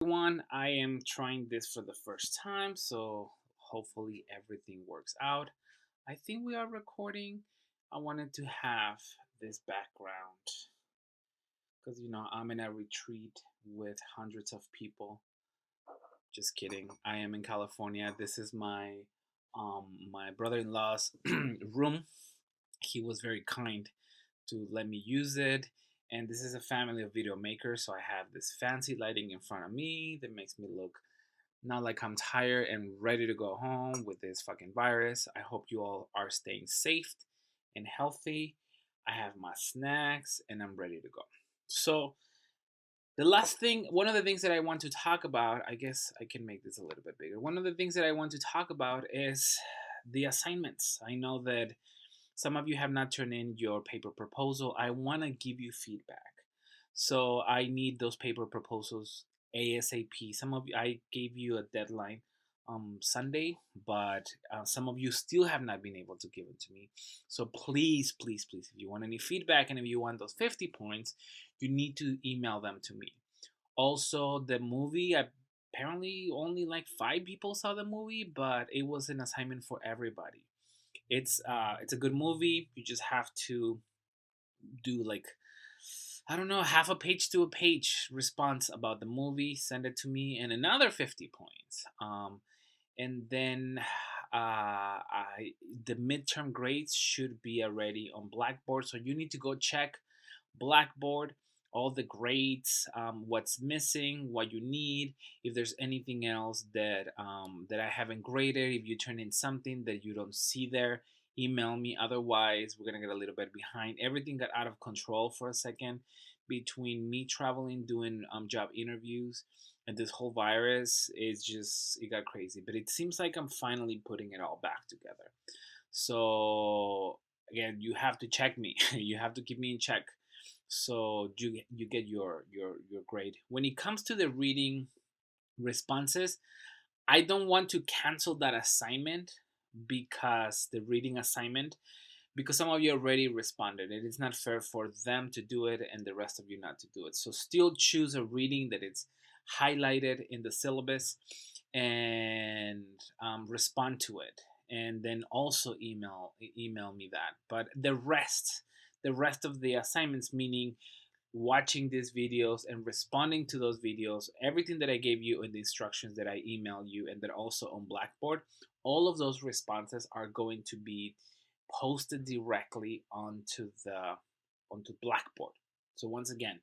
Everyone, I am trying this for the first time, so hopefully everything works out. I think we are recording. I wanted to have this background because I'm in a retreat with hundreds of people. Just kidding. I am in California. This is my brother-in-law's room. He was very kind to let me use it. And this is a family of video makers, so I have this fancy lighting in front of me that makes me look not like I'm tired and ready to go home with this fucking virus. I hope you all are staying safe and healthy. I have my snacks and I'm ready to go. So, the last thing, one of the things that I want to talk about, I guess I can make this a little bit bigger. One of the things that I want to talk about is the assignments. I know that some of you have not turned in your paper proposal. I want to give you feedback. So I need those paper proposals ASAP. Some of you, I gave you a deadline Sunday, but some of you still have not been able to give it to me. So please, please, please, if you want any feedback and if you want those 50 points, you need to email them to me. Also, the movie, apparently only like 5 people saw the movie, but it was an assignment for everybody. It's a good movie. You just have to do like, I don't know, half a page to a page response about the movie, send it to me, and another 50 points. And then the midterm grades should be already on Blackboard, so you need to go check Blackboard, all the grades, what's missing, what you need, if there's anything else that I haven't graded, if you turn in something that you don't see there, email me. Otherwise, we're gonna get a little bit behind. Everything got out of control for a second between me traveling, doing job interviews, and this whole virus. Is just it got crazy. But it seems like I'm finally putting it all back together. So again, you have to check me. You have to keep me in check so you get your grade. When it comes to the reading responses, I don't want to cancel that assignment because the reading assignment, because some of you already responded. It is not fair for them to do it and the rest of you not to do it. So still choose a reading that is highlighted in the syllabus and respond to it, and then also email me that. But the rest of the assignments, meaning watching these videos and responding to those videos, everything that I gave you in the instructions that I emailed you and that also on Blackboard, all of those responses are going to be posted directly onto Blackboard. So once again,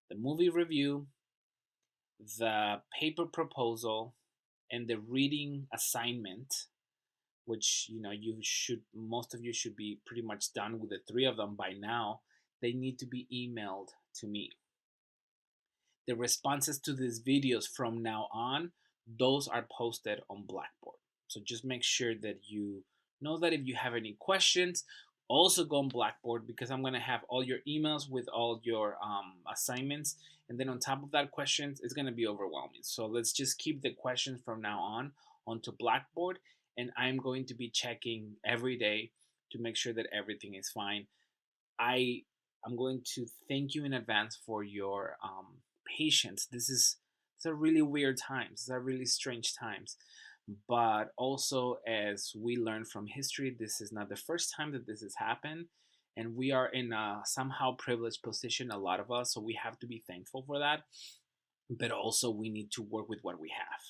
the movie review, the paper proposal, and the reading assignment, which most of you should be pretty much done with the three of them by now. They need to be emailed to me. The responses to these videos from now on, those are posted on Blackboard. So just make sure that you know that. If you have any questions, also go on Blackboard, because I'm going to have all your emails with all your assignments. And then on top of that, questions, it's going to be overwhelming. So let's just keep the questions from now on onto Blackboard. And I'm going to be checking every day to make sure that everything is fine. I'm going to thank you in advance for your patience. It's a really weird times. It's a really strange times. But also, as we learn from history, this is not the first time that this has happened. And we are in a somehow privileged position, a lot of us. So we have to be thankful for that. But also, we need to work with what we have.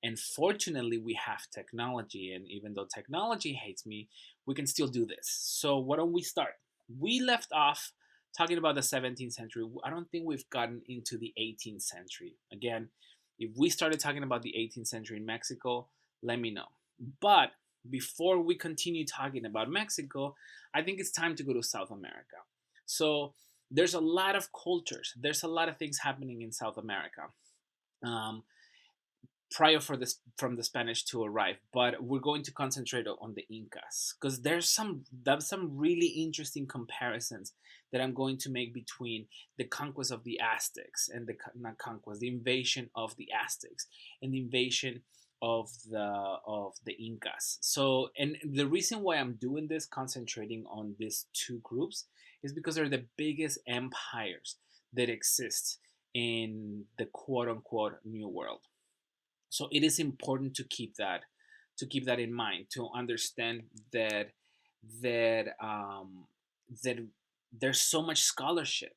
And fortunately, we have technology. And even though technology hates me, we can still do this. So, why don't we start? We left off talking about the 17th century. I don't think we've gotten into the 18th century. Again, if we started talking about the 18th century in Mexico, let me know. But before we continue talking about Mexico, I think it's time to go to South America. So there's a lot of cultures, there's a lot of things happening in South America. Um, Prior for this from the Spanish to arrive, but we're going to concentrate on the Incas because there's some really interesting comparisons that I'm going to make between the conquest of the Aztecs and the not conquest, the invasion of the Aztecs and the invasion of the Incas. So, and the reason why I'm doing this, concentrating on these two groups, is because they're the biggest empires that exist in the quote unquote New World. So it is important to keep that in mind, to understand that that that there's so much scholarship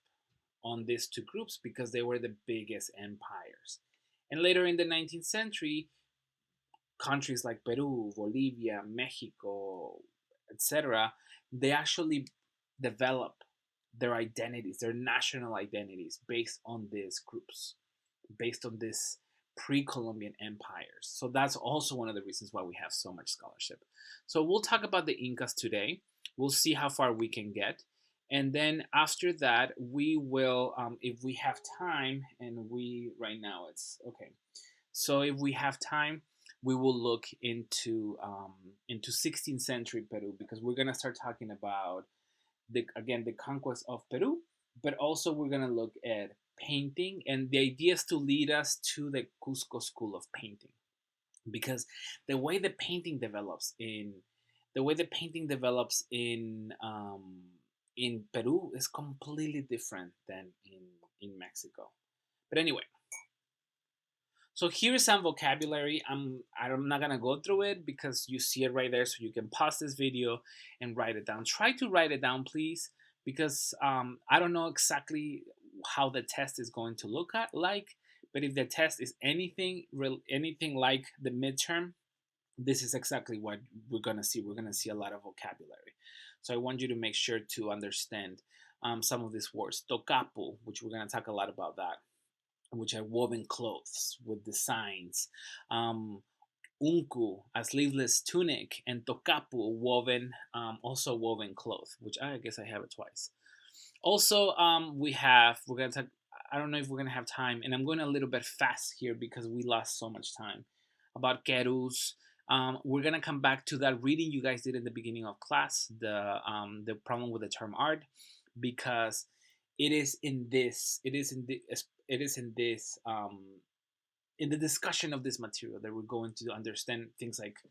on these two groups because they were the biggest empires. And later in the 19th century, countries like Peru, Bolivia, Mexico, etc., they actually develop their identities, their national identities, based on these groups, based on this pre-Columbian empires. So that's also one of the reasons why we have so much scholarship. So we'll talk about the Incas today. We'll see how far we can get. And then after that, we will, if we have time, and we right now it's okay. So if we have time, we will look into 16th century Peru because we're gonna start talking about the conquest of Peru, but also we're gonna look at painting, and the idea is to lead us to the Cusco school of painting because the way the painting develops in the way the painting develops in Peru is completely different than in Mexico. But anyway, so here's some vocabulary. I'm not gonna go through it because you see it right there, so you can pause this video and write it down. Try to write it down, please, because I don't know exactly how the test is going to look at like. But if the test is anything like the midterm, this is exactly what we're gonna see. We're gonna see a lot of vocabulary. So I want you to make sure to understand some of these words. Tocapu, which we're gonna talk a lot about that, which are woven clothes with designs. Um, Unku, a sleeveless tunic, and tokapu, also woven cloth, which I guess I have it twice. Also, we're gonna talk. I don't know if we're gonna have time, and I'm going a little bit fast here because we lost so much time. About kerus, we're gonna come back to that reading you guys did in the beginning of class, the problem with the term art, because it is in the discussion of this material that we're going to understand things like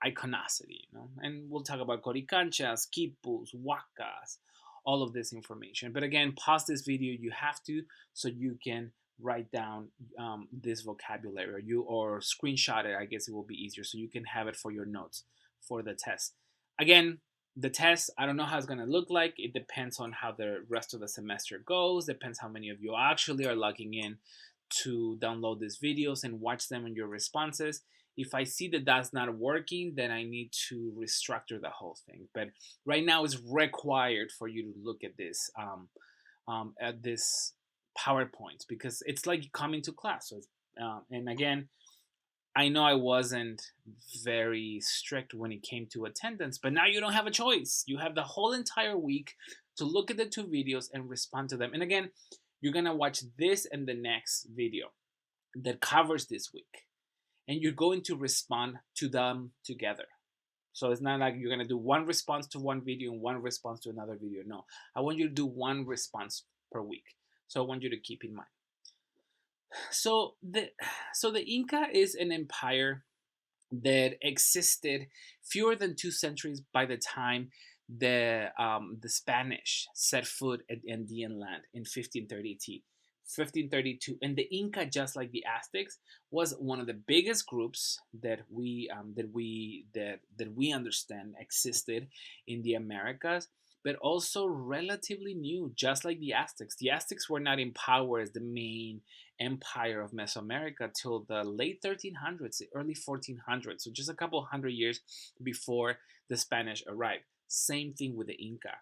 iconicity, and we'll talk about coricanchas, quipus, huacas, all of this information. But again, pause this video, you have to, so you can write down this vocabulary, or screenshot it. I guess it will be easier, so you can have it for your notes for the test. Again, the test, I don't know how it's going to look like. It depends on how the rest of the semester goes, depends how many of you actually are logging in to download these videos and watch them and your responses. If I see that that's not working, then I need to restructure the whole thing. But right now, it's required for you to look at this PowerPoint because it's like coming to class. So and again, I know I wasn't very strict when it came to attendance, but now you don't have a choice. You have the whole entire week to look at the two videos and respond to them. And again, you're going to watch this and the next video that covers this week. And you're going to respond to them together. So it's not like you're going to do one response to one video and one response to another video. No, I want you to do one response per week. So I want you to keep in mind. So the Inca is an empire that existed fewer than 2 centuries by the time the Spanish set foot at Andean land in 1532, and the Inca, just like the Aztecs, was one of the biggest groups that we understand existed in the Americas, but also relatively new, just like the Aztecs. The Aztecs were not in power as the main empire of Mesoamerica till the late 1300s, the early 1400s, so just a couple hundred years before the Spanish arrived. Same thing with the Inca.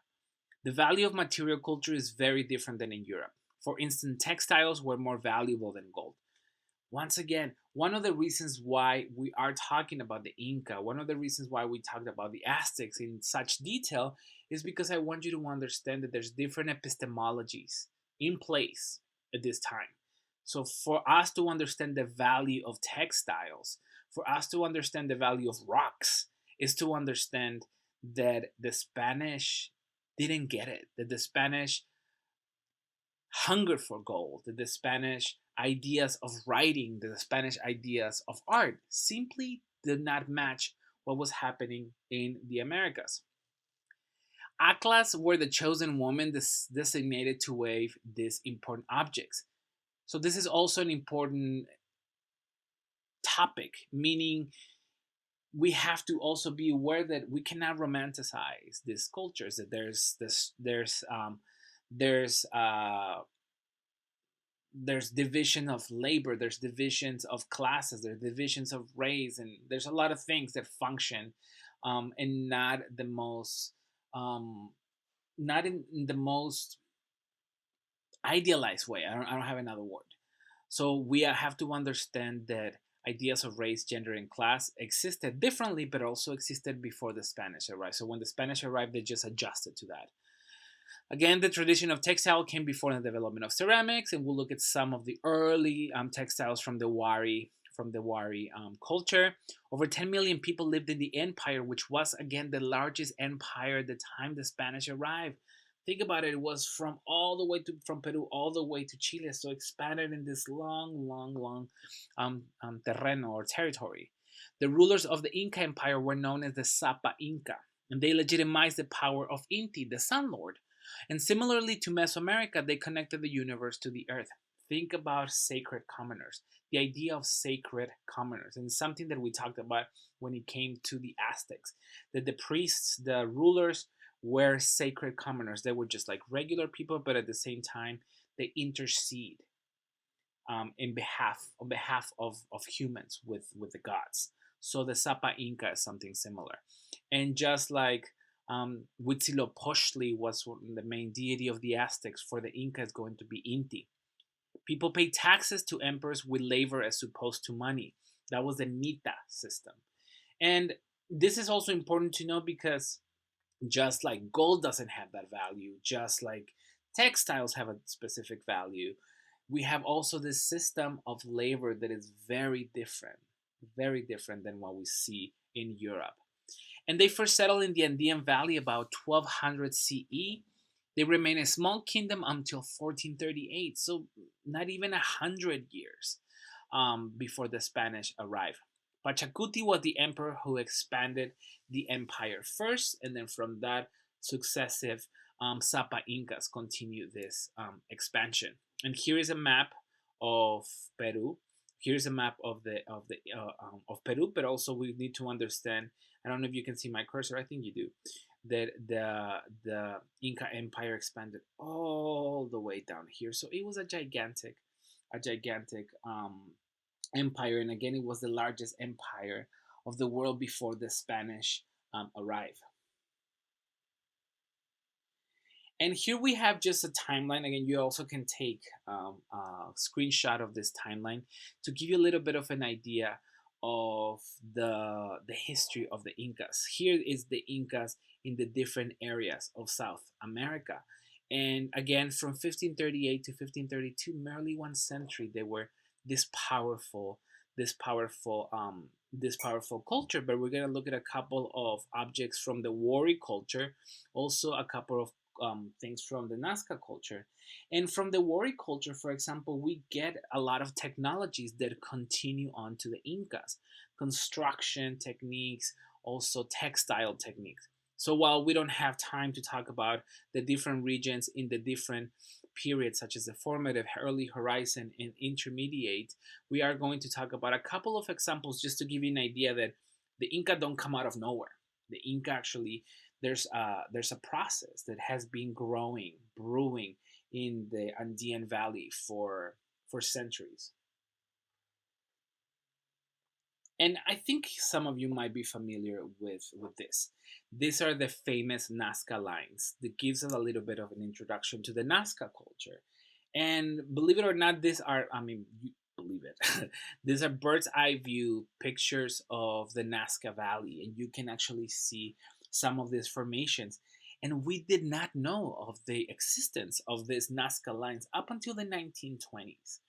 The value of material culture is very different than in Europe. For instance, textiles were more valuable than gold. Once again, one of the reasons why we are talking about the Inca, one of the reasons why we talked about the Aztecs in such detail, is because I want you to understand that there's different epistemologies in place at this time. So for us to understand the value of textiles, for us to understand the value of rocks, is to understand that the Spanish didn't get it, that the Spanish hunger for gold, that the Spanish ideas of writing, the Spanish ideas of art simply did not match what was happening in the Americas. Atlas were the chosen woman designated to wave these important objects. So this is also an important topic, meaning we have to also be aware that we cannot romanticize these cultures. That there's there's division of labor, there's divisions of classes, there's divisions of race, and there's a lot of things that function, and not the most um, not in the most idealized way. I don't have another word. So we have to understand that ideas of race, gender, and class existed differently, but also existed before the Spanish arrived. So when the Spanish arrived, they just adjusted to that. Again, the tradition of textile came before the development of ceramics, and we'll look at some of the early textiles from the Wari culture. Over 10 million people lived in the empire, which was again the largest empire at the time the Spanish arrived. Think about it; it was from all the way to from Peru all the way to Chile, so expanded in this long terreno or territory. The rulers of the Inca Empire were known as the Sapa Inca, and they legitimized the power of Inti, the Sun Lord. And similarly to Mesoamerica, they connected the universe to the earth. Think about sacred commoners, the idea of sacred commoners, and something that we talked about when it came to the Aztecs, that the priests, the rulers, were sacred commoners. They were just like regular people, but at the same time, they intercede in behalf on behalf of humans with the gods. So the Sapa Inca is something similar, and just like Huitzilopochtli was the main deity of the Aztecs, for the Inca is going to be Inti. People pay taxes to emperors with labor as opposed to money. That was the Nita system, and this is also important to know because just like gold doesn't have that value, just like textiles have a specific value, we have also this system of labor that is very different than what we see in Europe. And they first settled in the Andean Valley about 1200 CE. They remained a small kingdom until 1438, so not even 100 years before the Spanish arrived. Pachacuti was the emperor who expanded the empire first, and then from that, successive Sapa Incas continued this expansion. And here is a map of Peru. Here's a map of Peru, but also we need to understand. I don't know if you can see my cursor. I think you do. That the Inca Empire expanded all the way down here, so it was a gigantic empire, and again, it was the largest empire of the world before the Spanish arrived. And here we have just a timeline. Again, you also can take a screenshot of this timeline to give you a little bit of an idea of the history of the Incas. Here is the Incas in the different areas of South America. And again, from 1538 to 1532, merely 1 century, they were this powerful, this powerful, this powerful culture. But we're gonna look at a couple of objects from the Wari culture, also a couple of things from the Nazca culture. And from the Wari culture, for example, we get a lot of technologies that continue on to the Incas, construction techniques, also textile techniques. So while we don't have time to talk about the different regions in the different periods, such as the formative, early horizon, and intermediate, we are going to talk about a couple of examples just to give you an idea that the Inca don't come out of nowhere. The Inca actually, there's a process that has been growing, brewing in the Andean Valley for centuries. And I think some of you might be familiar with this. These are the famous Nazca lines that gives us a little bit of an introduction to the Nazca culture. And believe it or not, these are, I mean, you believe it, these are bird's eye view pictures of the Nazca Valley, and you can actually see some of these formations. And we did not know of the existence of these Nazca lines up until the 1920s.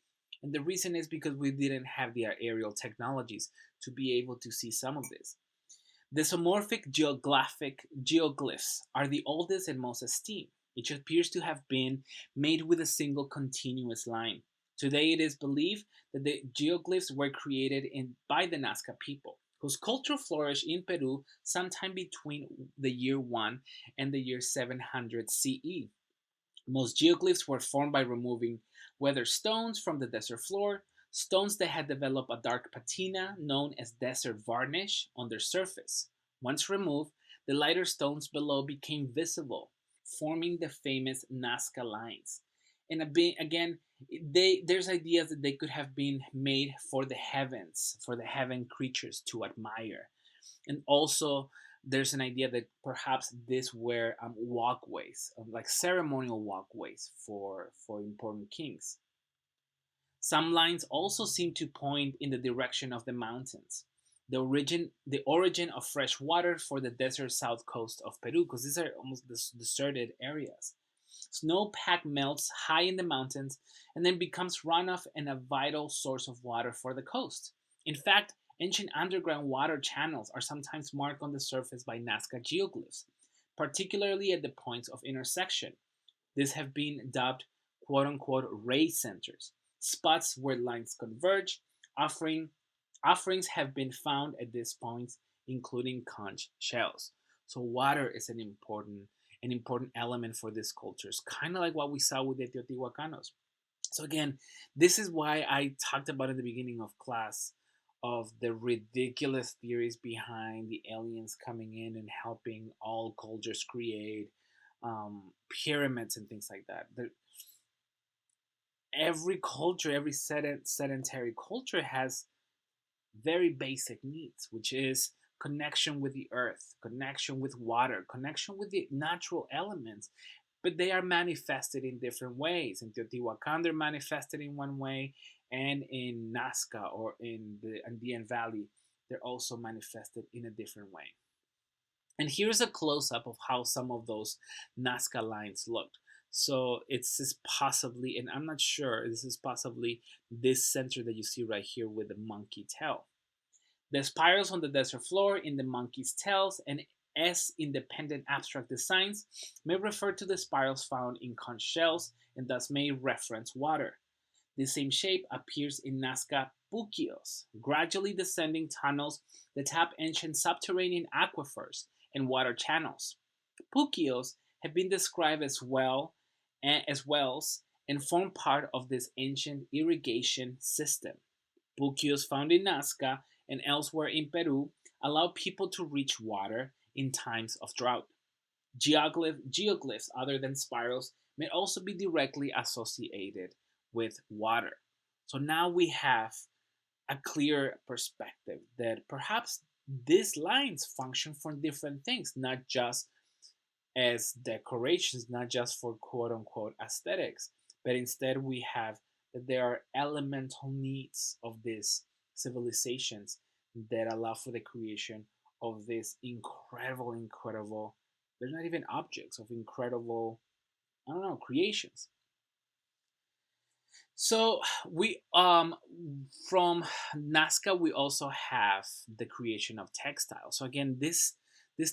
And the reason is because we didn't have the aerial technologies to be able to see some of this. The zoomorphic geoglyphs are the oldest and most esteemed. It appears to have been made with a single continuous line. Today, it is believed that the geoglyphs were created by the Nazca people, whose culture flourished in Peru sometime between the year 1 and the year 700 CE. Most geoglyphs were formed by removing weathered stones from the desert floor, stones that had developed a dark patina known as desert varnish on their surface. Once removed, the lighter stones below became visible, forming the famous Nazca Lines. And again, there's ideas that they could have been made for the heavens, for the heaven creatures to admire. And also there's an idea that perhaps these were walkways, like ceremonial walkways for important kings. Some lines also seem to point in the direction of the mountains, the origin of fresh water for the desert south coast of Peru, because these are almost deserted areas. Snowpack melts high in the mountains and then becomes runoff and a vital source of water for the coast. In fact, ancient underground water channels are sometimes marked on the surface by Nazca geoglyphs, particularly at the points of intersection. These have been dubbed quote unquote ray centers, spots where lines converge. Offering, offerings have been found at these points, including conch shells. So water is an important element for these cultures, kind of like what we saw with the Teotihuacanos. So again, this is why I talked about in the beginning of class of the ridiculous theories behind the aliens coming in and helping all cultures create pyramids and things like that. Every culture, every sedentary culture has very basic needs, which is connection with the earth, connection with water, connection with the natural elements. But they are manifested in different ways. In Teotihuacan, they're manifested in one way, and in Nazca or in the Andean Valley, they're also manifested in a different way. And here's a close up of how some of those Nazca lines looked. So it's this possibly, and I'm not sure, this is possibly this center that you see right here with the monkey tail. The spirals on the desert floor in the monkey's tails and S independent abstract designs may refer to the spirals found in conch shells and thus may reference water. The same shape appears in Nazca Puquios, gradually descending tunnels that tap ancient subterranean aquifers and water channels. Puquios have been described as wells and form part of this ancient irrigation system. Puquios found in Nazca and elsewhere in Peru allow people to reach water in times of drought. Geoglyphs other than spirals may also be directly associated with water. So now we have a clear perspective that perhaps these lines function for different things, not just as decorations, not just for quote unquote aesthetics, but instead we have that there are elemental needs of these civilizations that allow for the creation of these incredible, they're not even objects, of incredible, I don't know, creations. So we from Nazca we also have the creation of textiles. So again, this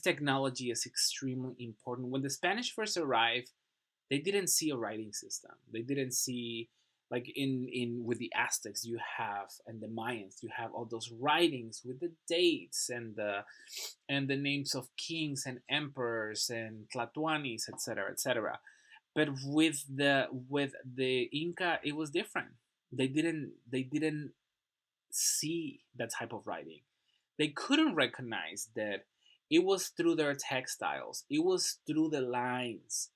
technology is extremely important. When the Spanish first arrived, they didn't see a writing system. They didn't see, like in with the Aztecs you have, and the Mayans you have all those writings with the dates and the names of kings and emperors and Tlatuanis, etc., etc. But with the Inca, it was different. They didn't see that type of writing. They couldn't recognize that it was through their textiles. It was through the lines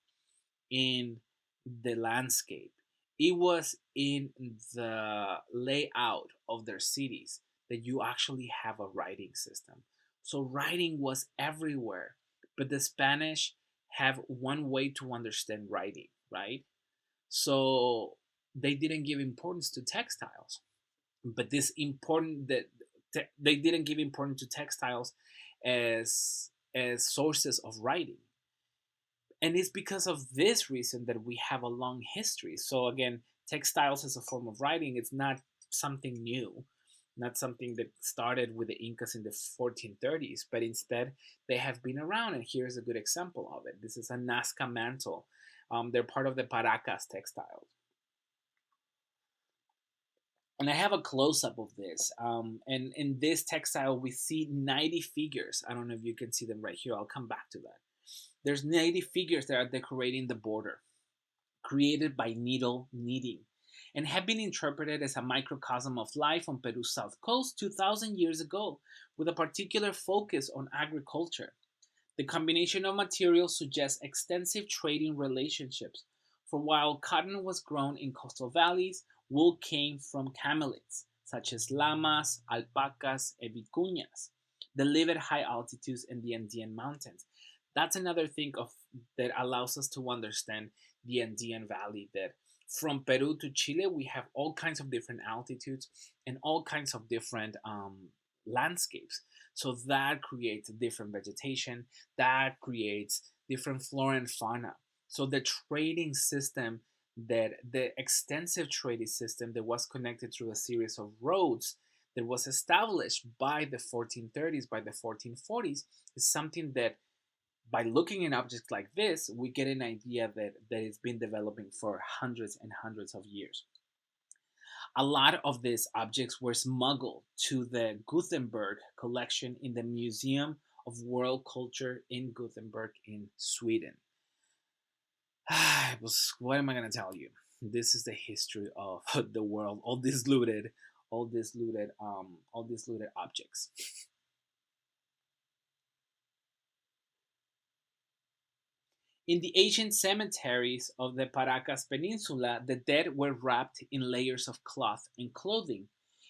in the landscape. It was in the layout of their cities that you actually have a writing system. So writing was everywhere, but the Spanish have one way to understand writing, right? So they didn't give importance to textiles, but this important that they didn't give importance to textiles as sources of writing, and it's because of this reason that we have a long history. So again, textiles as a form of writing, it's not something new, not something that started with the Incas in the 1430s, but instead they have been around. And here's a good example of it. This is a Nazca mantle. They're part of the Paracas textiles. And I have a close up of this. And in this textile, we see 90 figures. I don't know if you can see them right here. I'll come back to that. There's 90 figures that are decorating the border. created by needle kneading, and have been interpreted as a microcosm of life on Peru's south coast 2,000 years ago, with a particular focus on agriculture. The combination of materials suggests extensive trading relationships, for while cotton was grown in coastal valleys, wool came from camelids, such as llamas, alpacas, and vicuñas, that live at high altitudes in the Andean mountains. That's another thing that allows us to understand the Andean Valley. That from Peru to Chile, we have all kinds of different altitudes and all kinds of different landscapes. So that creates different vegetation, that creates different flora and fauna. So the trading system, that the extensive trading system that was connected through a series of roads that was established by the 1430s, by the 1440s, is something that by looking at objects like this, we get an idea that it's been developing for hundreds and hundreds of years. A lot of these objects were smuggled to the Gothenburg collection in the Museum of World Culture in Gothenburg in Sweden. What am I going to tell you? This is the history of the world. All these looted objects. In the ancient cemeteries of the Paracas Peninsula, the dead were wrapped in layers of cloth and clothing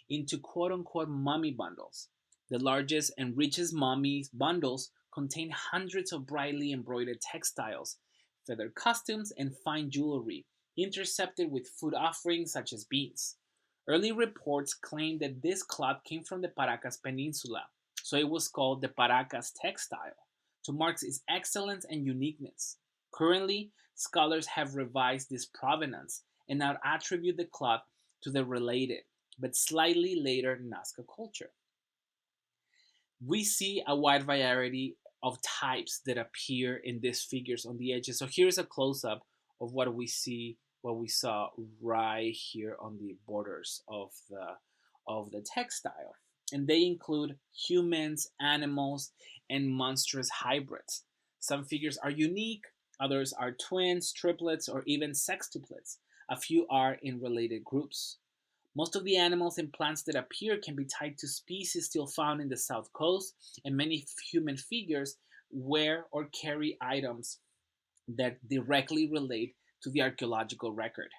into quote unquote mummy bundles. The largest and richest mummy bundles contain hundreds of brightly embroidered textiles, feather costumes, and fine jewelry, intercepted with food offerings such as beans. Early reports claim that this cloth came from the Paracas Peninsula, so it was called the Paracas textile, to mark its excellence and uniqueness. Currently, scholars have revised this provenance and now attribute the cloth to the related, but slightly later Nazca culture. We see a wide variety of types that appear in these figures on the edges. So here's a close-up of what we saw right here on the borders of the textile. And they include humans, animals, and monstrous hybrids. Some figures are unique, others are twins, triplets, or even sextuplets. A few are in related groups. Most of the animals and plants that appear can be tied to species still found in the south coast, and many human figures wear or carry items that directly relate to the archaeological record.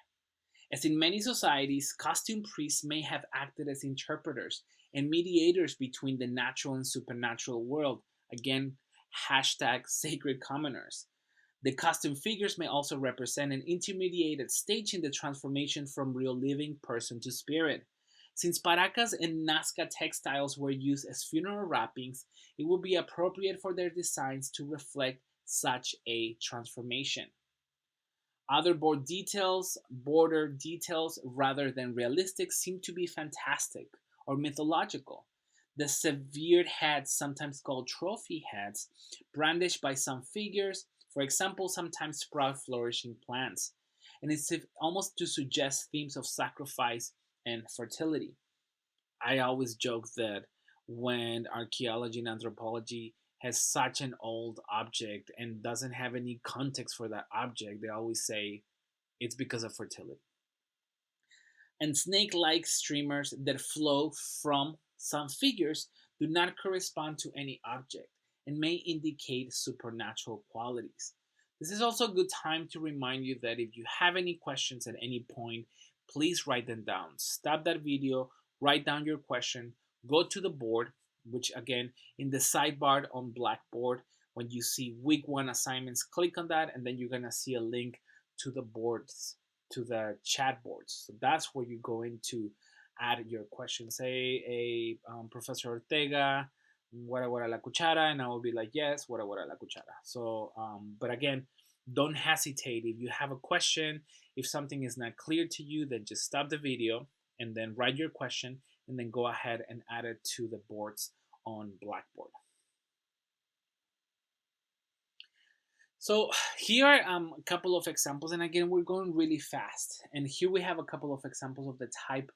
As in many societies, costume priests may have acted as interpreters and mediators between the natural and supernatural world. Again, hashtag sacred commoners. The costume figures may also represent an intermediated stage in the transformation from real living person to spirit. Since Paracas and Nazca textiles were used as funeral wrappings, it would be appropriate for their designs to reflect such a transformation. Other border details rather than realistic, seem to be fantastic or mythological. The severed heads, sometimes called trophy heads, brandished by some figures, for example, sometimes sprout flourishing plants, and it's almost to suggest themes of sacrifice and fertility. I always joke that when archaeology and anthropology has such an old object and doesn't have any context for that object, they always say it's because of fertility. And snake like streamers that flow from some figures do not correspond to any object and may indicate supernatural qualities. This is also a good time to remind you that if you have any questions at any point, please write them down. Stop that video, write down your question, go to the board, which again, in the sidebar on Blackboard, when you see week one assignments, click on that, and then you're going to see a link to the boards, to the chat boards. So that's where you're going to add your question. Say, Professor Ortega, guara la cuchara, and I will be like, yes, guara la cuchara. So, but again, don't hesitate. If you have a question, if something is not clear to you, then just stop the video and then write your question and then go ahead and add it to the boards on Blackboard. So here are a couple of examples, and again, we're going really fast. And here we have a couple of examples of the type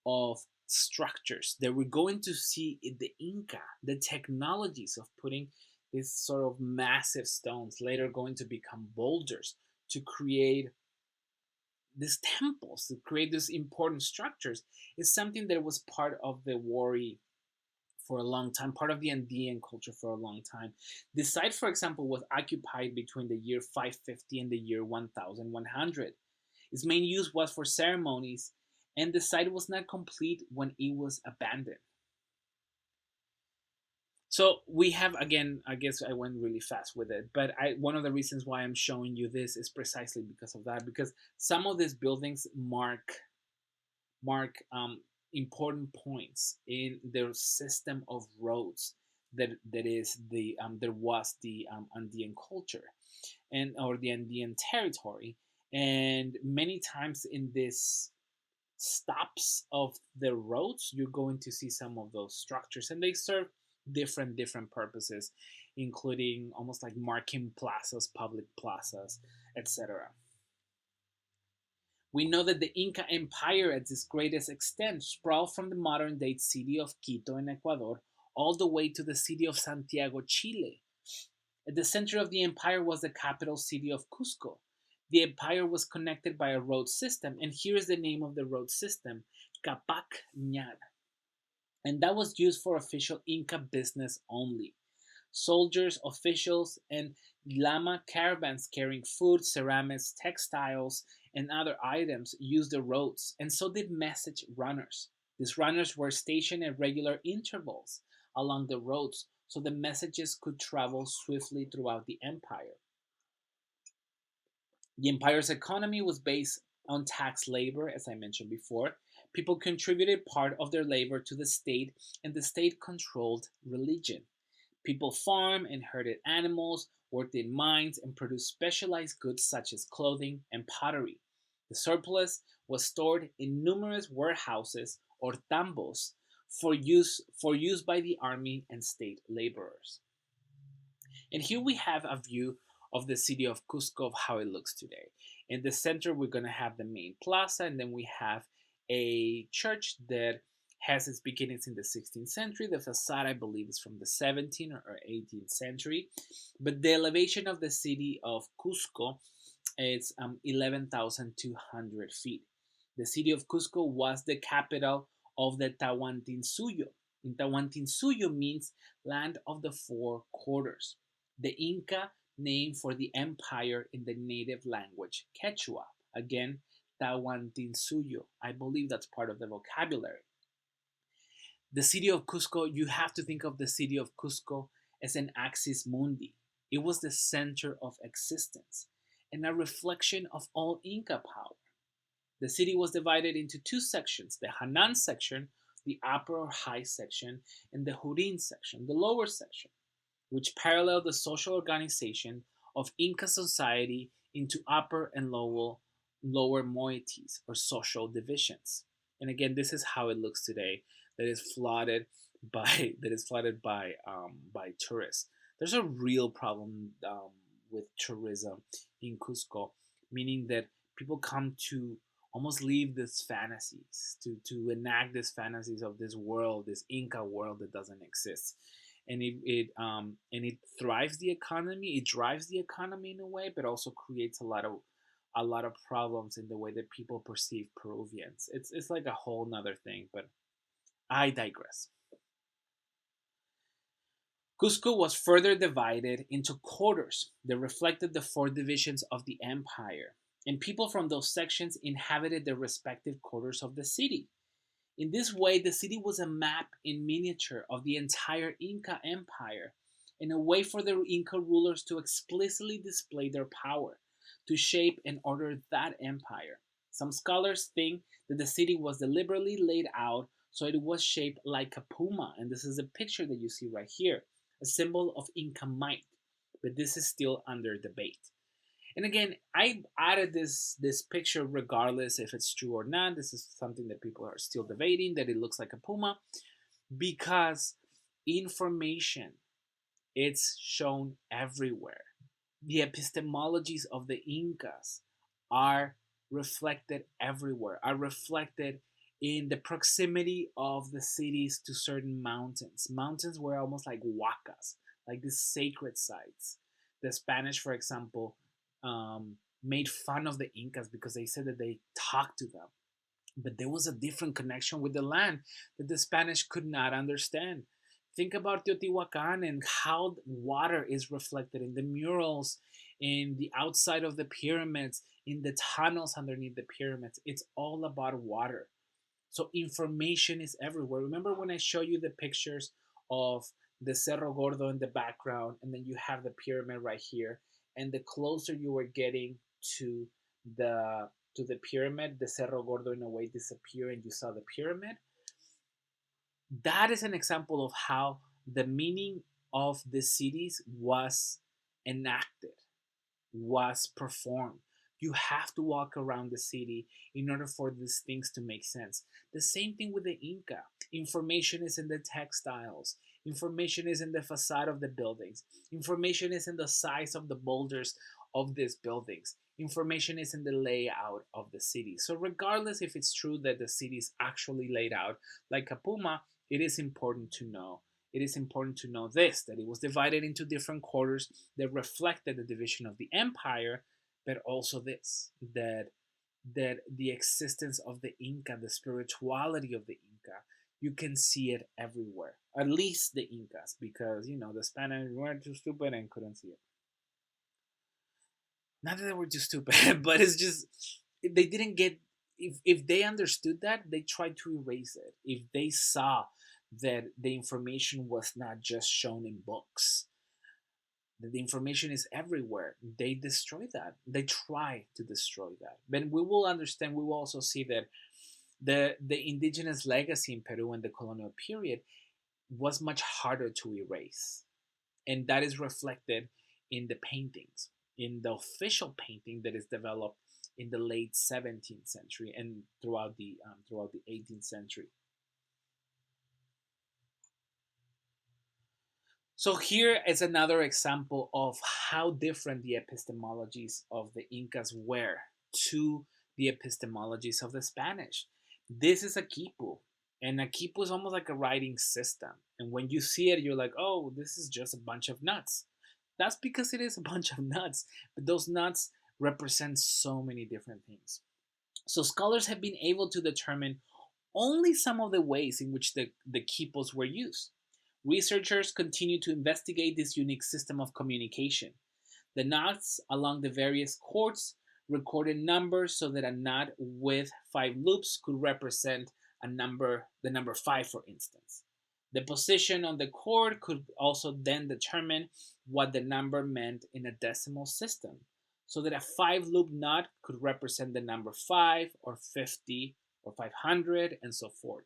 of structures that we're going to see in the Inca, the technologies of putting these sort of massive stones, later going to become boulders, to create these temples to create these important structures is something that was part of the worry for a long time, part of the Andean culture for a long time. The site, for example, was occupied between the year 550 and the year 1100. Its main use was for ceremonies, and the site was not complete when it was abandoned. So we have, again, I guess I went really fast with it, but one of the reasons why I'm showing you this is precisely because of that, because some of these buildings mark important points in their system of roads there was the Andean culture and or the Andean territory, and many times in this stops of the roads you're going to see some of those structures, and they serve different purposes, including almost like marking plazas, public plazas, etc. We know that the Inca Empire at its greatest extent sprawled from the modern day city of Quito in Ecuador all the way to the city of Santiago, Chile. At the center of the empire was the capital city of Cusco. The empire was connected by a road system, and here is the name of the road system, Capac Ñar. And that was used for official Inca business only. Soldiers, officials, and Llama caravans carrying food, ceramics, textiles, and other items used the roads, and so did message runners. These runners were stationed at regular intervals along the roads so the messages could travel swiftly throughout the empire. The empire's economy was based on tax labor, as I mentioned before. People contributed part of their labor to the state, and the state controlled religion. People farmed and herded animals, worked in mines, and produced specialized goods such as clothing and pottery. The surplus was stored in numerous warehouses or tambos for use by the army and state laborers. And here we have a view of the city of Cusco of how it looks today. In the center, we're going to have the main plaza, and then we have a church that has its beginnings in the 16th century. The facade, I believe, is from the 17th or 18th century. But the elevation of the city of Cusco is 11,200 feet. The city of Cusco was the capital of the Tawantinsuyo. And Tawantinsuyo means land of the four quarters. The Inca name for the empire in the native language, Quechua. Again, Tawantinsuyo. I believe that's part of the vocabulary. The city of Cusco, you have to think of the city of Cusco as an axis mundi. It was the center of existence and a reflection of all Inca power. The city was divided into two sections, the Hanan section, the upper or high section, and the Hurin section, the lower section, which paralleled the social organization of Inca society into upper and lower moieties or social divisions. And again, this is how it looks today. That is flooded by tourists. There's a real problem with tourism in Cusco, meaning that people come to almost leave these fantasies to enact these fantasies of this world, this Inca world that doesn't exist, and it thrives the economy. It drives the economy in a way, but also creates a lot of problems in the way that people perceive Peruvians. It's like a whole nother thing, but I digress. Cusco was further divided into quarters that reflected the four divisions of the empire, and people from those sections inhabited the respective quarters of the city. In this way, the city was a map in miniature of the entire Inca Empire, and a way for the Inca rulers to explicitly display their power, to shape and order that empire. Some scholars think that the city was deliberately laid out so it was shaped like a puma, and this is a picture that you see right here, a symbol of Inca might, but this is still under debate. And again, I added this picture regardless if it's true or not. This is something that people are still debating, that it looks like a puma, because information, it's shown everywhere. The epistemologies of the Incas are reflected everywhere, are reflected in the proximity of the cities to certain mountains. Mountains were almost like huacas, like these sacred sites. The Spanish, for example, made fun of the Incas because they said that they talked to them. But there was a different connection with the land that the Spanish could not understand. Think about Teotihuacan and how water is reflected in the murals, in the outside of the pyramids, in the tunnels underneath the pyramids. It's all about water. So information is everywhere. Remember when I show you the pictures of the Cerro Gordo in the background, and then you have the pyramid right here, and the closer you were getting to the the pyramid, the Cerro Gordo in a way disappeared, and you saw the pyramid. That is an example of how the meaning of the cities was enacted, was performed. You have to walk around the city in order for these things to make sense. The same thing with the Inca. Information is in the textiles. Information is in the facade of the buildings. Information is in the size of the boulders of these buildings. Information is in the layout of the city. So, regardless if it's true that the city is actually laid out like a puma, it is important to know. It is important to know this, that it was divided into different quarters that reflected the division of the empire, but also this, that the existence of the Inca, the spirituality of the Inca, you can see it everywhere. At least the Incas, because the Spanish were too stupid and couldn't see it. Not that they were too stupid, but it's just they didn't get. If they understood that, they tried to erase it. If they saw that the information was not just shown in books, that the information is everywhere, they destroy that. They try to destroy that. But we will understand. We will also see that the indigenous legacy in Peru in the colonial period was much harder to erase, and that is reflected in the paintings, in the official painting that is developed in the late 17th century and throughout the 18th century. So here is another example of how different the epistemologies of the Incas were to the epistemologies of the Spanish. This is a quipu, and a quipu is almost like a writing system. And when you see it, you're like, oh, this is just a bunch of nuts. That's because it is a bunch of nuts, but those nuts represent so many different things. So scholars have been able to determine only some of the ways in which the quipus were used. Researchers continue to investigate this unique system of communication. The knots along the various cords recorded numbers so that a knot with 5 loops could represent the number 5, for instance. The position on the cord could also then determine what the number meant in a decimal system, so that a 5 loop knot could represent the number 5 or 50 or 500 and so forth.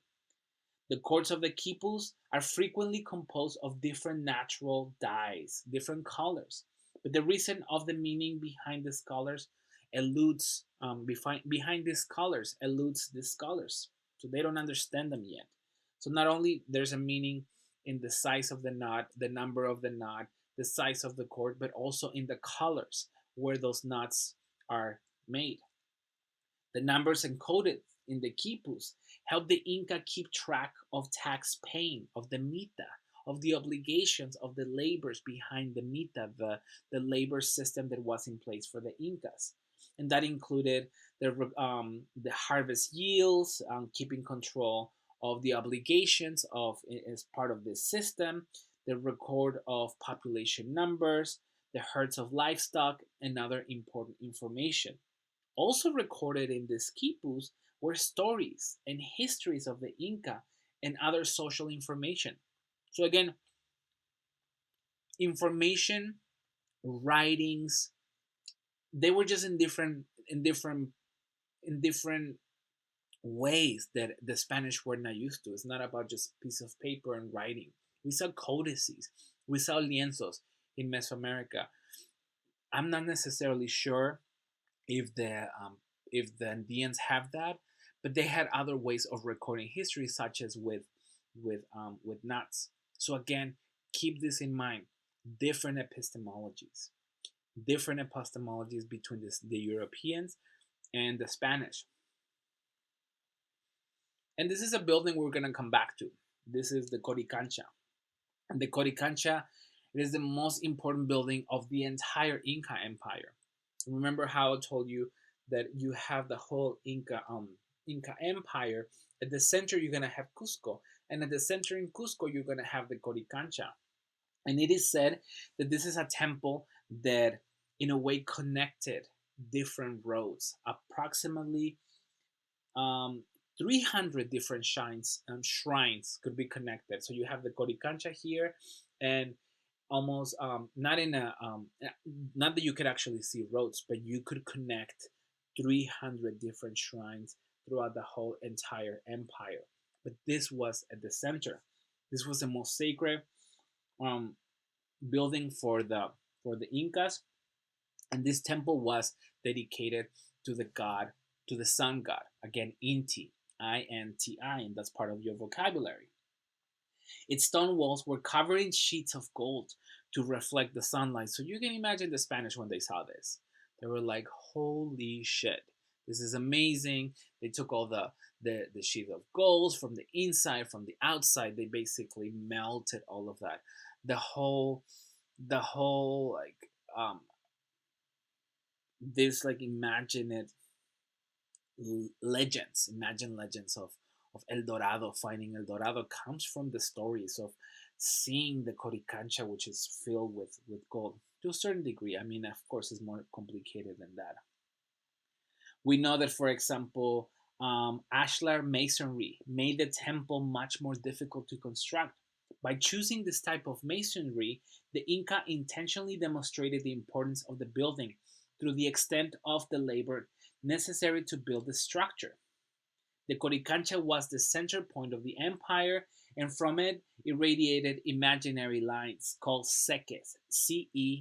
The cords of the quipus are frequently composed of different natural dyes, different colors. But the reason of the meaning behind these colors behind these colors eludes the scholars. So they don't understand them yet. So not only there's a meaning in the size of the knot, the number of the knot, the size of the cord, but also in the colors where those knots are made. The numbers encoded in the quipus help the Inca keep track of tax paying, of the mita, of the obligations of the labors behind the mita, the labor system that was in place for the Incas. And that included the harvest yields, keeping control of the obligations of as part of this system, the record of population numbers, the herds of livestock, and other important information. Also recorded in the quipus were stories and histories of the Inca and other social information. So again, information, writings, they were just in different ways that the Spanish were not used to. It's not about just piece of paper and writing. We saw codices, we saw lienzos in Mesoamerica. I'm not necessarily sure if the Andeans have that, but they had other ways of recording history, such as with knots. So again, keep this in mind. Different epistemologies, between the Europeans and the Spanish. And this is a building we're gonna come back to. This is the Coricancha. And the Coricancha is the most important building of the entire Inca Empire. Remember how I told you that you have the whole Inca Empire. At the center, you're gonna have Cusco, and at the center in Cusco, you're gonna have the Coricancha. And it is said that this is a temple that, in a way, connected different roads, approximately um, 300 different shrines could be connected. So you have the Coricancha here, and almost not in a not that you could actually see roads, but you could connect 300 different shrines throughout the whole entire empire. But this was at the center. This was the most sacred um, building for the Incas, and this temple was dedicated to the god, to the sun god. Again, Inti, Inti, and that's part of your vocabulary. Its stone walls were covered in sheets of gold to reflect the sunlight. So you can imagine the Spanish when they saw this. They were like, holy shit, this is amazing. They took all the sheet of gold from the inside, from the outside. They basically melted all of that. The whole, the whole like, this like imagine it legends, imagine legends of El Dorado, finding El Dorado comes from the stories of seeing the Coricancha, which is filled with gold to a certain degree. I mean, of course, it's more complicated than that. We know that, for example, ashlar masonry made the temple much more difficult to construct. By choosing this type of masonry, the Inca intentionally demonstrated the importance of the building through the extent of the labor necessary to build the structure. The Coricancha was the center point of the empire, and from it irradiated imaginary lines called seques, Cequus,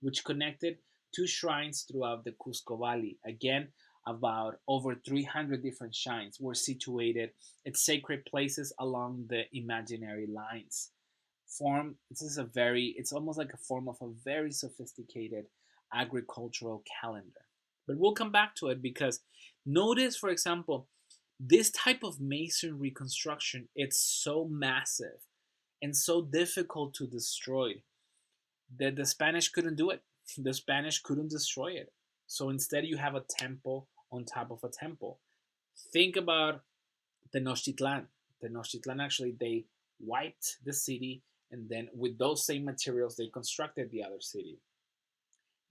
which connected two shrines throughout the Cusco Valley. Again, about over 300 different shrines were situated at sacred places along the imaginary lines. This is a very, it's almost like a form of a very sophisticated agricultural calendar. But we'll come back to it because notice, for example, this type of masonry construction, it's so massive and so difficult to destroy that the Spanish couldn't do it. The Spanish couldn't destroy it. So instead, you have a temple on top of a temple. Think about Tenochtitlan. Tenochtitlan, actually, they wiped the city, and then with those same materials, they constructed the other city.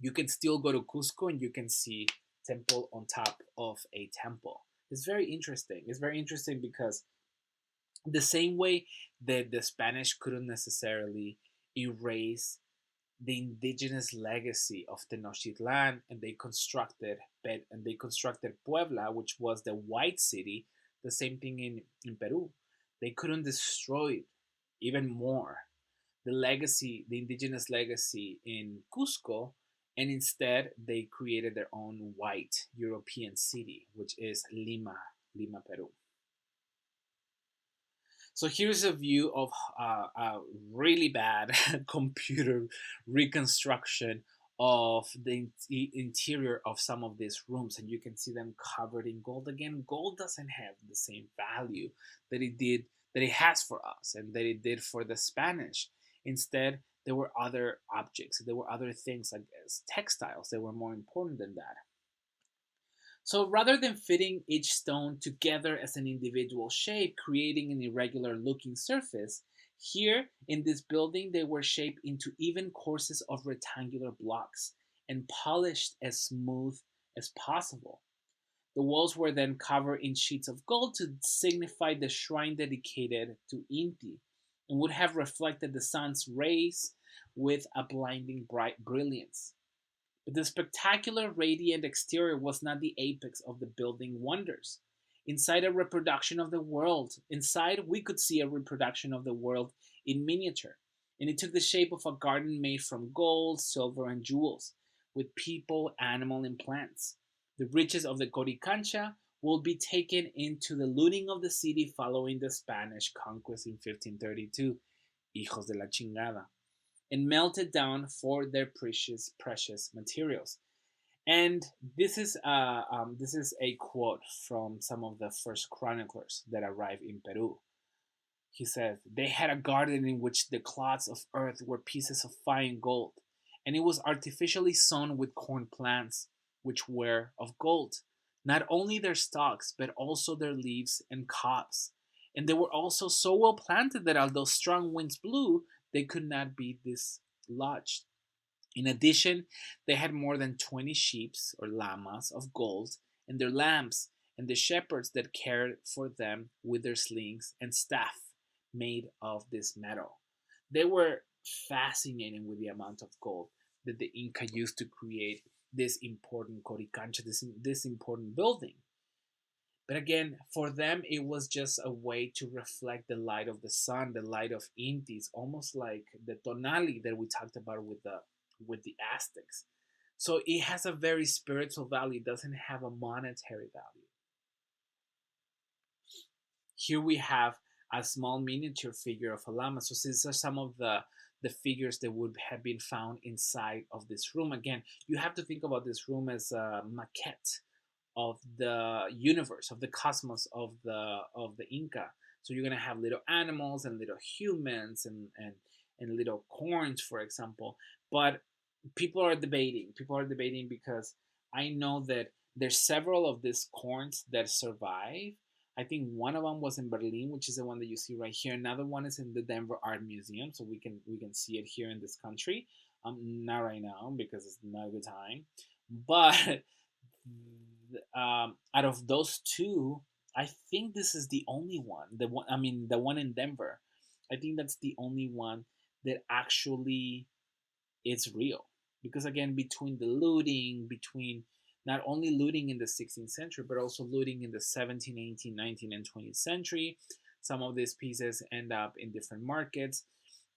You can still go to Cusco and you can see temple on top of a temple. It's very interesting. It's very interesting because the same way that the Spanish couldn't necessarily erase the indigenous legacy of Tenochtitlan, and they constructed Puebla, which was the white city. The same thing in Peru. They couldn't destroy even more the indigenous legacy in Cusco, and instead they created their own white European city, which is Lima, Peru. So here's a view of a really bad computer reconstruction of the interior of some of these rooms, and you can see them covered in gold. Again, gold doesn't have the same value that it has for us and that it did for the Spanish. Instead, there were other objects, there were other things like textiles that were more important than that. So rather than fitting each stone together as an individual shape, creating an irregular looking surface, here in this building they were shaped into even courses of rectangular blocks and polished as smooth as possible. The walls were then covered in sheets of gold to signify the shrine dedicated to Inti, and would have reflected the sun's rays with a blinding bright brilliance. But the spectacular, radiant exterior was not the apex of the building wonders. Inside a reproduction of the world, inside we could see a reproduction of the world in miniature, and it took the shape of a garden made from gold, silver, and jewels, with people, animal, and plants. The riches of the Coricancha will be taken into the looting of the city following the Spanish conquest in 1532, hijos de la chingada, and melted down for their precious materials. And this is a quote from some of the first chroniclers that arrived in Peru. He said they had a garden in which the clods of earth were pieces of fine gold, and it was artificially sown with corn plants, which were of gold. Not only their stalks, but also their leaves and cobs. And they were also so well planted that although strong winds blew, they could not be dislodged. In addition, they had more than 20 sheep or llamas of gold, and their lambs, and the shepherds that cared for them with their slings and staff made of this metal. They were fascinated with the amount of gold that the Inca used to create this important coricancha, this important building. But again, for them, it was just a way to reflect the light of the sun, the light of Intis, almost like the tonali that we talked about with the Aztecs. So it has a very spiritual value. It doesn't have a monetary value. Here we have a small miniature figure of a llama. So these are some of the figures that would have been found inside of this room. Again, you have to think about this room as a maquette of the universe, of the cosmos of the Inca. So you're gonna have little animals and little humans and little corns, for example. But people are debating because I know that there's several of these corns that survive. I think one of them was in Berlin, which is the one that you see right here. Another one is in the Denver Art Museum, so we can see it here in this country. Not right now because it's not a good time, but out of those two, I think this is the only one. The one, I mean, the one in Denver. I think that's the only one that actually is real. Because again, between the looting, between not only looting in the 16th century, but also looting in the 17th, 18th, 19th, and 20th century, some of these pieces end up in different markets,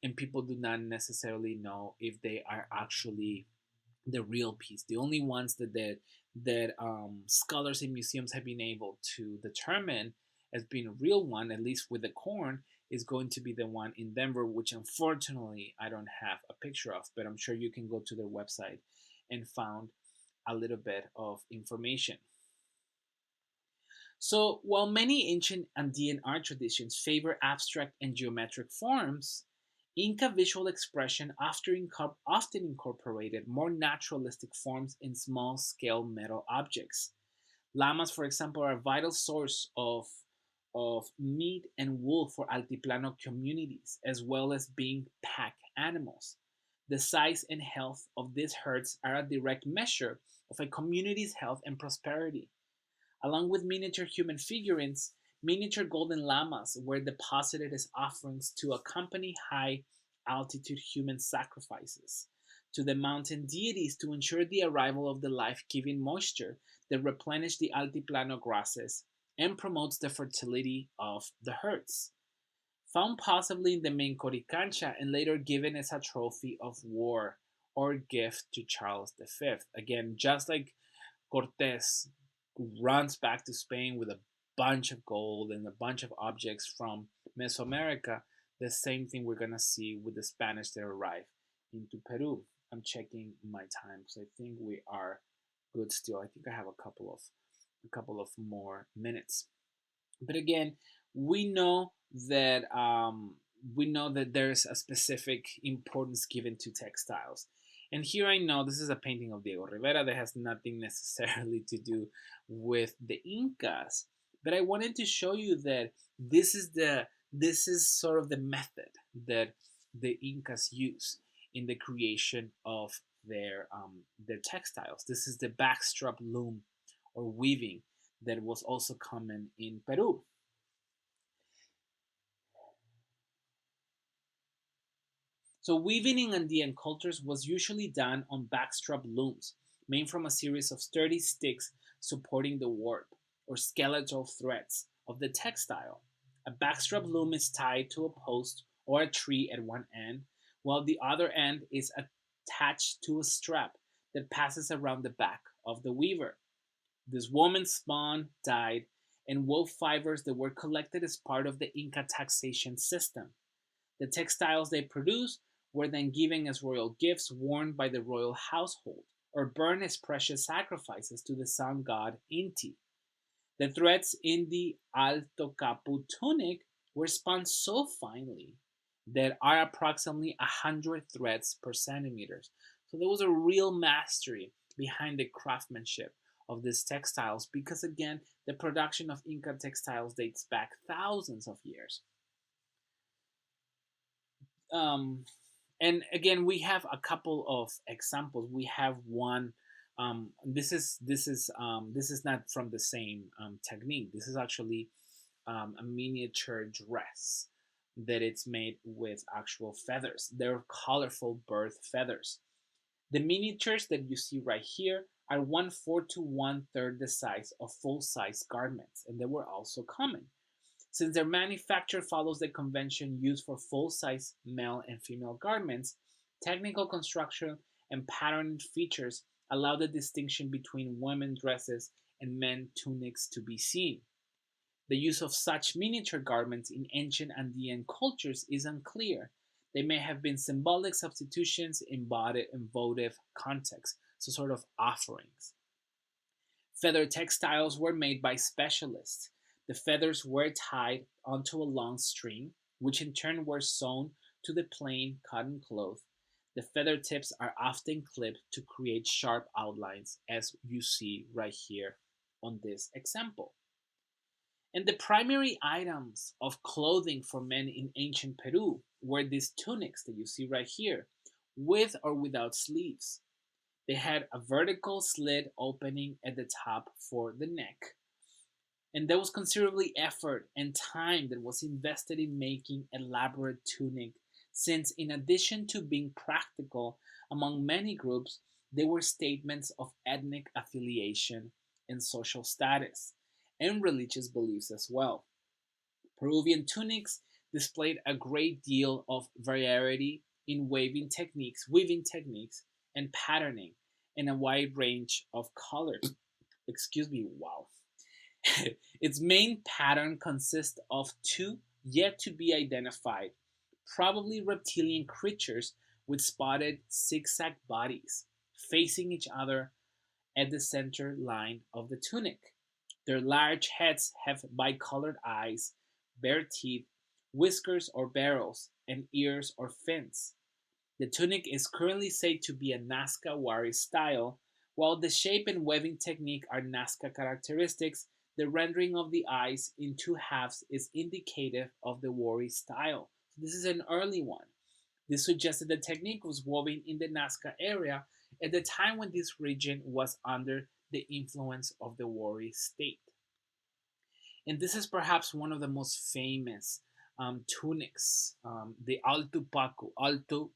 and people do not necessarily know if they are actually the real piece. The only ones that scholars and museums have been able to determine as being a real one, at least with the corn, is going to be the one in Denver, which unfortunately I don't have a picture of, but I'm sure you can go to their website and found a little bit of information. So, while many ancient Andean art traditions favor abstract and geometric forms, Inca visual expression often incorporated more naturalistic forms in small scale metal objects. Llamas, for example, are a vital source of meat and wool for Altiplano communities, as well as being pack animals. The size and health of these herds are a direct measure of a community's health and prosperity. Along with miniature human figurines, miniature golden llamas were deposited as offerings to accompany high altitude human sacrifices to the mountain deities to ensure the arrival of the life giving moisture that replenishes the altiplano grasses and promotes the fertility of the herds. Found possibly in the main Coricancha and later given as a trophy of war or gift to Charles V. Again, just like Cortes runs back to Spain with a bunch of gold and a bunch of objects from Mesoamerica, the same thing we're gonna see with the Spanish that arrive into Peru. I'm checking my time because I think we are good still. I think I have a couple of more minutes. But again, we know that there's a specific importance given to textiles. And here I know this is a painting of Diego Rivera that has nothing necessarily to do with the Incas, but I wanted to show you that this is sort of the method that the Incas use in the creation of their textiles. This is the backstrap loom or weaving that was also common in Peru. So weaving in Andean cultures was usually done on backstrap looms, made from a series of sturdy sticks supporting the warp, or skeletal threads, of the textile. A backstrap loom is tied to a post or a tree at one end, while the other end is attached to a strap that passes around the back of the weaver. This woman spun, dyed, and wove fibers that were collected as part of the Inca taxation system. The textiles they produced were then given as royal gifts worn by the royal household or burned as precious sacrifices to the sun god Inti. The threads in the Alto Caputo tunic were spun so finely that are approximately 100 threads per centimeter. So there was a real mastery behind the craftsmanship of these textiles because, again, the production of Inca textiles dates back thousands of years. Um, and again, we have a couple of examples. We have one. This is not from the same technique. This is actually a miniature dress that it's made with actual feathers. They're colorful bird feathers. The miniatures that you see right here are 1/4 to 1/3 the size of full-size garments, and they were also common. Since their manufacture follows the convention used for full-size male and female garments, technical construction and pattern features allow the distinction between women dresses and men tunics to be seen. The use of such miniature garments in ancient Andean cultures is unclear. They may have been symbolic substitutions embodied in votive contexts, so sort of offerings. Feather textiles were made by specialists. The feathers were tied onto a long string, which in turn were sewn to the plain cotton cloth. The feather tips are often clipped to create sharp outlines, as you see right here on this example. And the primary items of clothing for men in ancient Peru were these tunics that you see right here, with or without sleeves. They had a vertical slit opening at the top for the neck, and there was considerably effort and time that was invested in making elaborate tunic, since in addition to being practical among many groups, they were statements of ethnic affiliation and social status, and religious beliefs as well. Peruvian tunics displayed a great deal of variety in weaving techniques, and patterning, and a wide range of colors. Excuse me, wow. Its main pattern consists of two yet to be identified, probably reptilian creatures with spotted zigzag bodies, facing each other at the center line of the tunic. Their large heads have bicolored eyes, bare teeth, whiskers or barrels, and ears or fins. The tunic is currently said to be a Nazca Wari style, while the shape and weaving technique are Nazca characteristics. The rendering of the eyes in two halves is indicative of the Wari style. So this is an early one. This suggested the technique was woven in the Nazca area at the time when this region was under the influence of the Wari state. And this is perhaps one of the most famous tunics, the Alto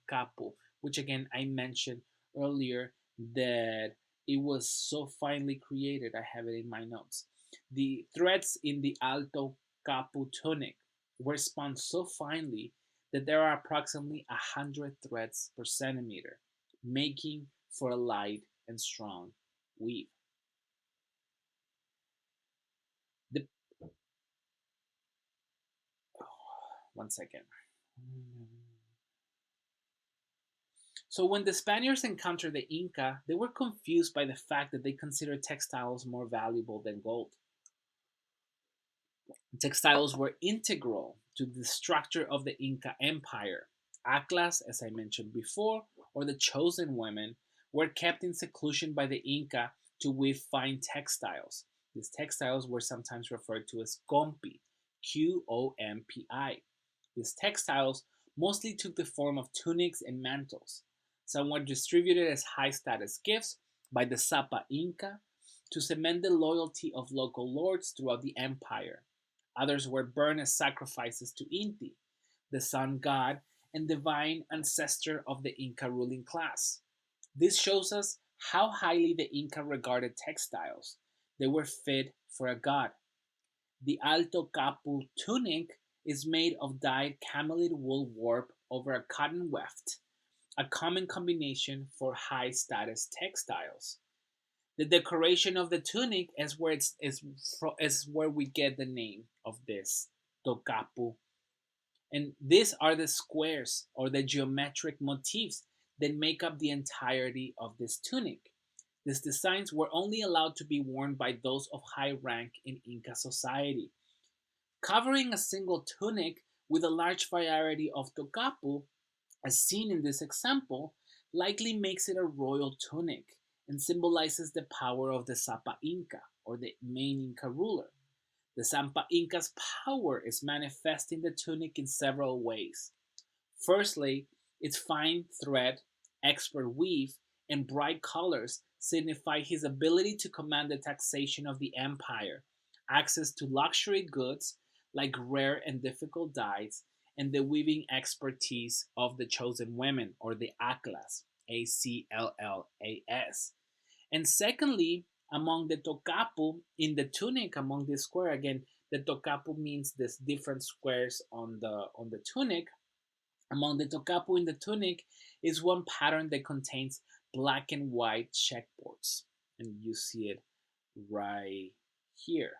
Capo, which again I mentioned earlier that it was so finely created. I have it in my notes. The threads in the Alto Capo tunic were spun so finely that there are approximately 100 threads per centimeter, making for a light and strong weave. The, One second. So when the Spaniards encountered the Inca, they were confused by the fact that they considered textiles more valuable than gold. Textiles were integral to the structure of the Inca Empire. Aklas, as I mentioned before, or the chosen women, were kept in seclusion by the Inca to weave fine textiles. These textiles were sometimes referred to as compi, Qompi. These textiles mostly took the form of tunics and mantles. Some were distributed as high status gifts by the Sapa Inca to cement the loyalty of local lords throughout the empire. Others were burned as sacrifices to Inti, the sun god and divine ancestor of the Inca ruling class. This shows us how highly the Inca regarded textiles. They were fit for a god. The Alto Capu tunic is made of dyed camelid wool warp over a cotton weft, a common combination for high status textiles. The decoration of the tunic is where we get the name of this tocapu. And these are the squares or the geometric motifs that make up the entirety of this tunic. These designs were only allowed to be worn by those of high rank in Inca society. Covering a single tunic with a large variety of tocapu, as seen in this example, likely makes it a royal tunic and symbolizes the power of the Sapa Inca, or the main Inca ruler. The Sapa Inca's power is manifest in the tunic in several ways. Firstly, its fine thread, expert weave, and bright colors signify his ability to command the taxation of the empire, access to luxury goods like rare and difficult dyes, and the weaving expertise of the chosen women, or the Aclas, Aclas. And secondly, among the tocapu in the tunic, among the square, again, the tocapu means this different squares on the tunic. Among the tocapu in the tunic is one pattern that contains black and white checkboards, and you see it right here.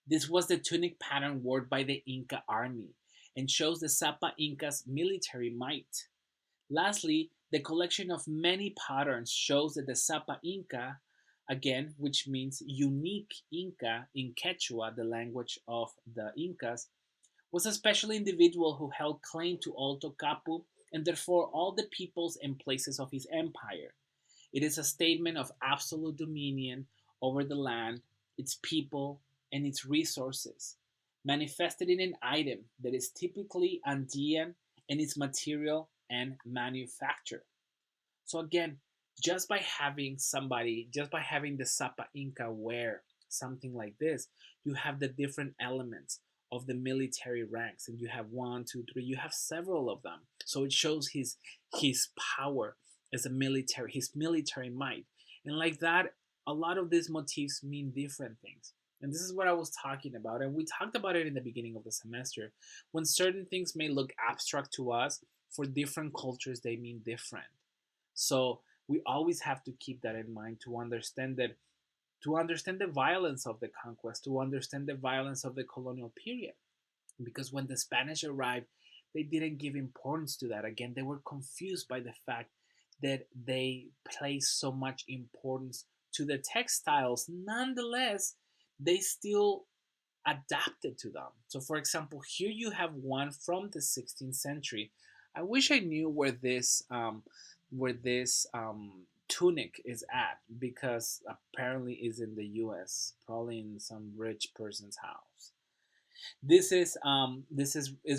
This was the tunic pattern worn by the Inca army and shows the Sapa Inca's military might. Lastly, the collection of many patterns shows that the Sapa Inca, again, which means unique Inca in Quechua, the language of the Incas, was a special individual who held claim to Alto Capu and therefore all the peoples and places of his empire. It is a statement of absolute dominion over the land, its people, and its resources, manifested in an item that is typically Andean in its material and manufacture. So again, just by having the Sapa Inca wear something like this, you have the different elements of the military ranks, and you have one, two, three. You have several of them. So it shows his power as a military, his military might, and like that, a lot of these motifs mean different things. And this is what I was talking about, and we talked about it in the beginning of the semester. When certain things may look abstract to us, for different cultures they mean different. So we always have to keep that in mind to understand the violence of the conquest, to understand the violence of the colonial period. Because when the Spanish arrived, they didn't give importance to that. Again, they were confused by the fact that they placed so much importance to the textiles. Nonetheless, they still adapted to them. So, for example, here you have one from the 16th century. I wish I knew where this tunic is at, because apparently is in the U.S., probably in some rich person's house. This is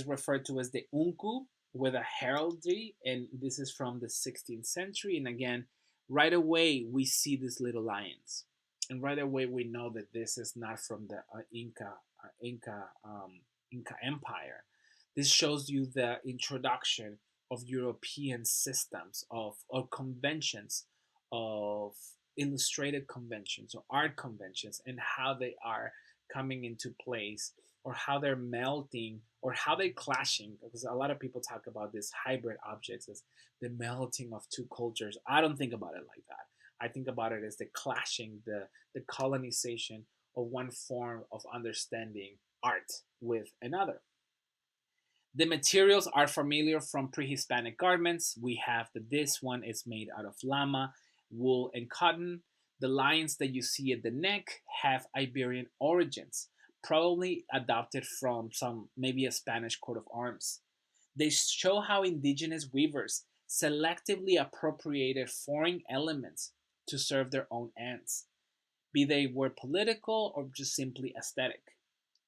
referred to as the unku with a heraldry, and this is from the 16th century. And again, right away we see these little lions, and right away we know that this is not from the Inca Empire. This shows you the introduction of European systems of or conventions, of illustrated conventions or art conventions, and how they are coming into place, or how they're melting, or how they're clashing, because a lot of people talk about these hybrid objects as the melting of two cultures. I don't think about it like that. I think about it as the clashing, the colonization of one form of understanding art with another. The materials are familiar from pre-Hispanic garments. We have that this one is made out of llama, wool, and cotton. The lines that you see at the neck have Iberian origins, probably adopted from some, maybe a Spanish coat of arms. They show how indigenous weavers selectively appropriated foreign elements to serve their own ends, be they were political or just simply aesthetic.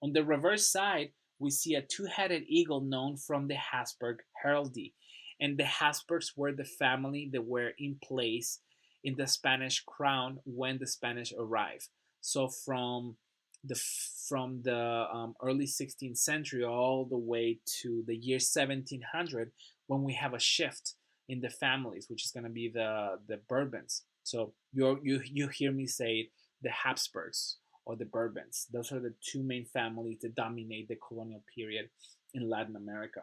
On the reverse side, we see a two-headed eagle known from the Habsburg heraldry, and the Habsburgs were the family that were in place in the Spanish crown when the Spanish arrived. So from the early 16th century all the way to the year 1700, when we have a shift in the families, which is going to be the Bourbons. So you hear me say the Habsburgs or the Bourbons. Those are the two main families that dominate the colonial period in Latin America.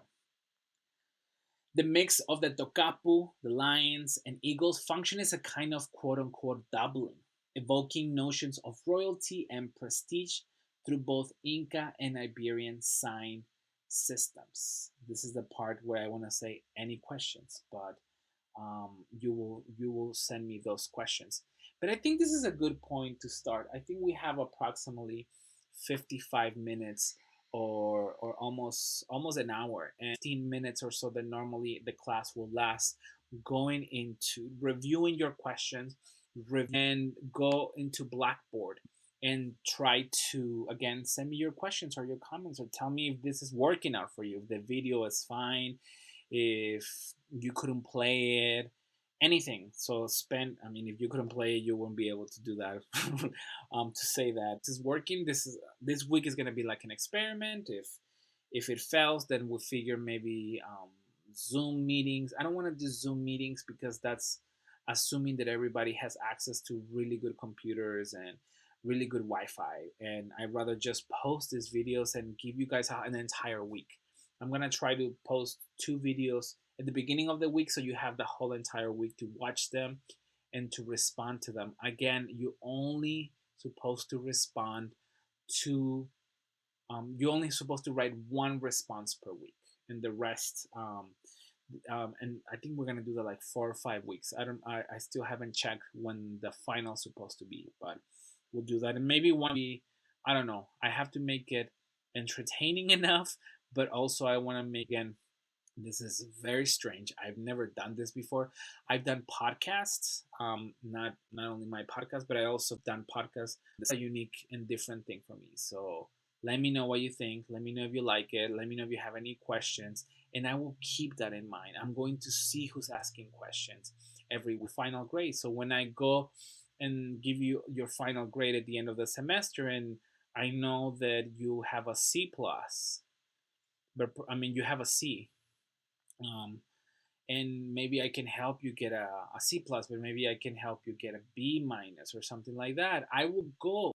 The mix of the tocapu, the lions, and eagles function as a kind of quote unquote doubling, evoking notions of royalty and prestige through both Inca and Iberian sign systems. This is the part where I want to say any questions, but you will send me those questions. But I think this is a good point to start. I think we have approximately 55 minutes, or almost an hour, and 15 minutes or so that normally the class will last. going into reviewing your questions, and go into Blackboard and try to again send me your questions or your comments, or tell me if this is working out for you, if the video is fine, if you couldn't play it, anything. So spend, I mean, if you couldn't play it, you won't be able to do that. To say that this is working, this week is going to be like an experiment. If it fails, then we'll figure maybe Zoom meetings. I don't want to do Zoom meetings because that's assuming that everybody has access to really good computers and really good Wi-Fi. And I'd rather just post these videos and give you guys an entire week. I'm gonna try to post 2 videos at the beginning of the week, so you have the whole entire week to watch them and to respond to them. Again, you only supposed to respond to you're only supposed to write one response per week, and the rest and I think we're gonna do that like 4 or 5 weeks. I still haven't checked when the final's supposed to be, but we'll do that. And maybe one be, I don't know, I have to make it entertaining enough, but also I want to make, again, this is very strange. I've never done this before. I've done podcasts, not only my podcast, but I also done podcasts. That's a unique and different thing for me. So let me know what you think. Let me know if you like it. Let me know if you have any questions, and I will keep that in mind. I'm going to see who's asking questions every week. Final grade. So when I go and give you your final grade at the end of the semester, and I know that you have a C plus, but I mean you have a C, um, and maybe I can help you get a C plus, but maybe I can help you get a B minus or something like that. I will go